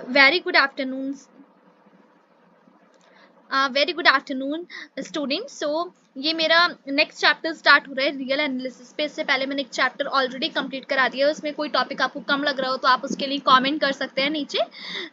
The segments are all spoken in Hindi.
Very good afternoon, very good afternoon student. So ये मेरा नेक्स्ट चैप्टर स्टार्ट हो रहा है रियल एनालिसिस पे। इससे पहले मैंने एक चैप्टर ऑलरेडी कंप्लीट करा दिया है, उसमें कोई टॉपिक आपको कम लग रहा हो तो आप उसके लिए कमेंट कर सकते हैं नीचे।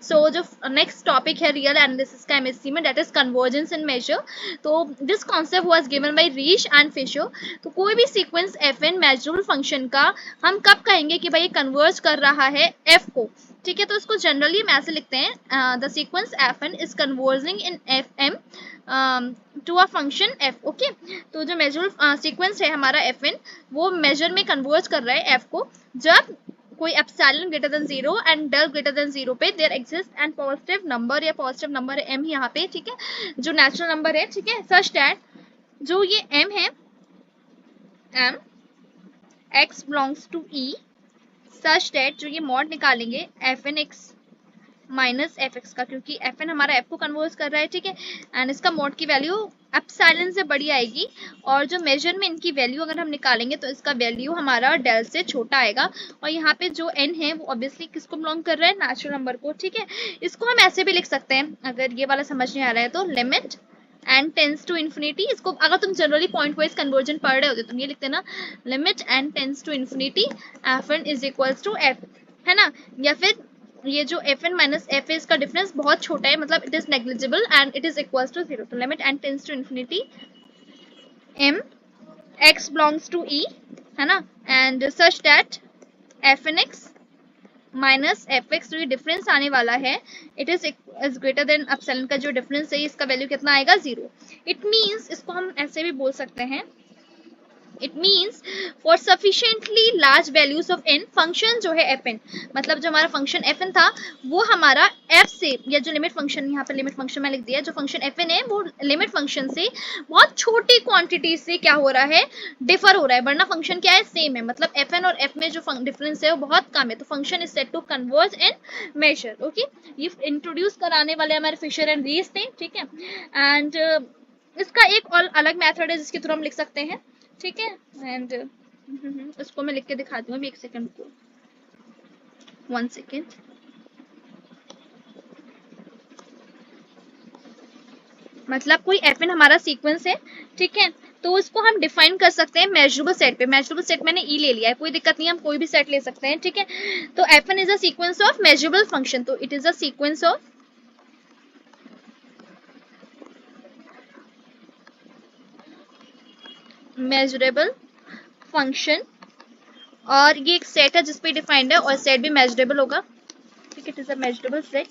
सो जो नेक्स्ट टॉपिक है रियल एनालिसिस का एमएससी में, that is convergence in measure. तो this concept was given by Riesz and Fischer. तो कोई भी sequence F N measurable function का हम कब कहेंगे कि भाई ये कन्वर्ज कर रहा है एफ को, ठीक है। तो इसको जनरली हम ऐसे लिखते हैं, the sequence F N is converging in f m to a function f. Okay, तो जो मेजरेबल सीक्वेंस है हमारा एफ एन, वो मेजर में कन्वर्ज कर रहा है एफ को जब कोई epsilon greater than 0 and del greater than 0 पे there exist and positive number, या पॉजिटिव नंबर है m यहाँ पे, ठीक है, जो नेचुरल नंबर है, ठीक है, सच दैट जो ये m है, m x belongs to e, such that जो ये मॉड निकालेंगे f n x minus f x का, क्योंकि एफ एन हमारा एफ को कन्वर्ट कर रहा है, ठीक है, एंड इसका मॉड की वैल्यू एप्सिलॉन से बड़ी आएगी, और जो मेजर में इनकी वैल्यू अगर हम निकालेंगे तो इसका वैल्यू हमारा डेल से छोटा आएगा। और यहाँ पे जो एन है वो ऑब्वियसली किसको बिलोंग कर रहा है, नेचुरल नंबर को, ठीक है। इसको हम ऐसे भी लिख सकते हैं, अगर ये वाला समझ नहीं आ रहा है तो limit and tends to infinity. इसको अगर तुम जनरली पॉइंट वाइज कन्वर्जन पढ़ रहे होते तुम ये लिखते ना, limit and tends to infinity f N is equals to f, है ना। या फिर ये जो एफ एन माइनस एफ है इसका डिफरेंस बहुत छोटा है, मतलब it is negligible and it is equals to 0। तो limit and tends to infinity m x belongs to e, है ना, and such that f n x minus f x जो ये डिफरेंस आने वाला है, it is greater than epsilon का जो डिफरेंस है, इसका वैल्यू कितना आएगा, 0। इट मीन्स इसको हम ऐसे भी बोल सकते हैं, it means for sufficiently large values of n, function जो है एफ एन, मतलब जो हमारा फंक्शन एफ एन था वो हमारा एफ से, या जो लिमिट फंक्शन, यहाँ पर लिमिट फंक्शन में लिख दिया, जो फंक्शन एफ एन है वो लिमिट फंक्शन से बहुत छोटी क्वांटिटी से क्या हो रहा है, डिफर हो रहा है, वरना फंक्शन क्या है, सेम है। मतलब एफ एन और एफ में जो डिफरेंस है वो बहुत कम है, तो function is said to converge in measure. Okay, ये इंट्रोड्यूस कराने वाले हमारे फिशर एंड रीस थे, ठीक है। एंड इसका एक और अलग मेथड है जिसके थ्रू हम लिख सकते हैं, ठीक है। एंड इसको मैं लिख के दिखाती हूँ अभी, एक सेकंड को, 1 सेकेंड। मतलब कोई एफ एन हमारा सीक्वेंस है, ठीक है, तो इसको हम डिफाइन कर सकते हैं मेजरेबल सेट पे। मेजरेबल सेट मैंने ई ले लिया है, कोई दिक्कत नहीं है, हम कोई भी सेट ले सकते हैं, ठीक है। तो F N is a sequence of measurable function, तो it is a sequence of measurable function, और ये एक सेट है जिसपे डिफाइंड है, और सेट भी मेजरेबल होगा, ठीक है, it is a measurable set.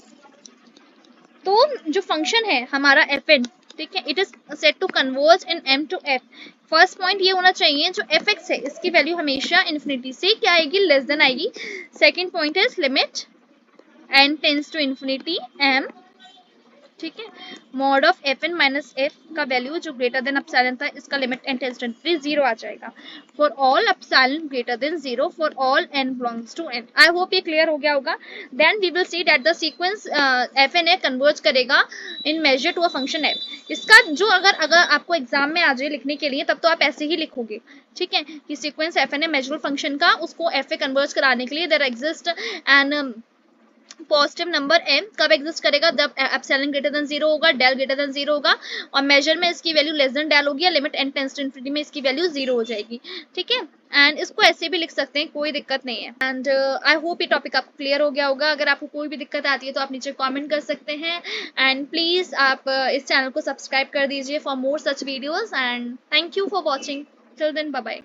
तो जो फंक्शन है हमारा एफ एन, ठीक है, it is set to converge in m to f. First point ये होना चाहिए, जो एफ एक्स है इसकी वैल्यू हमेशा इन्फिनिटी से क्या आएगी, लेस देन आएगी। Second point is limit n tends to infinity m, ठीक है, mod of f n minus f का वैल्यू जो ग्रेटर देन एप्सिलॉन था, इसका limit n tends to infinity 0 आ जाएगा for all epsilon greater than 0 for all n belongs to n. I hope ये क्लियर हो गया होगा। Then we will see that the sequence F n a converge करेगा in measure to a function F. इसका जो अगर आपको एग्जाम में आ जाए लिखने के लिए, तब तो आप ऐसे ही लिखोगे, ठीक है, कि sequence F n a measurable function का, उसको एफ ए कन्वर्ज कराने के लिए there exist n positive number m कब एग्जिस्ट करेगा, जब एप्सिलॉन ग्रेटर देन 0 होगा, डेल ग्रेटर देन 0 होगा, और मेजर में इसकी वैल्यू लेस देन डेल होगी, या limit n tends to infinity में इसकी वैल्यू 0 हो जाएगी, ठीक है। एंड इसको ऐसे भी लिख सकते हैं, कोई दिक्कत नहीं है। एंड आई होप ये टॉपिक आपको क्लियर हो गया होगा। अगर आपको कोई भी दिक्कत आती है तो आप नीचे कमेंट कर सकते हैं, एंड प्लीज आप इस चैनल को सब्सक्राइब कर दीजिए for more such videos, and thank you for watching. Till then bye bye.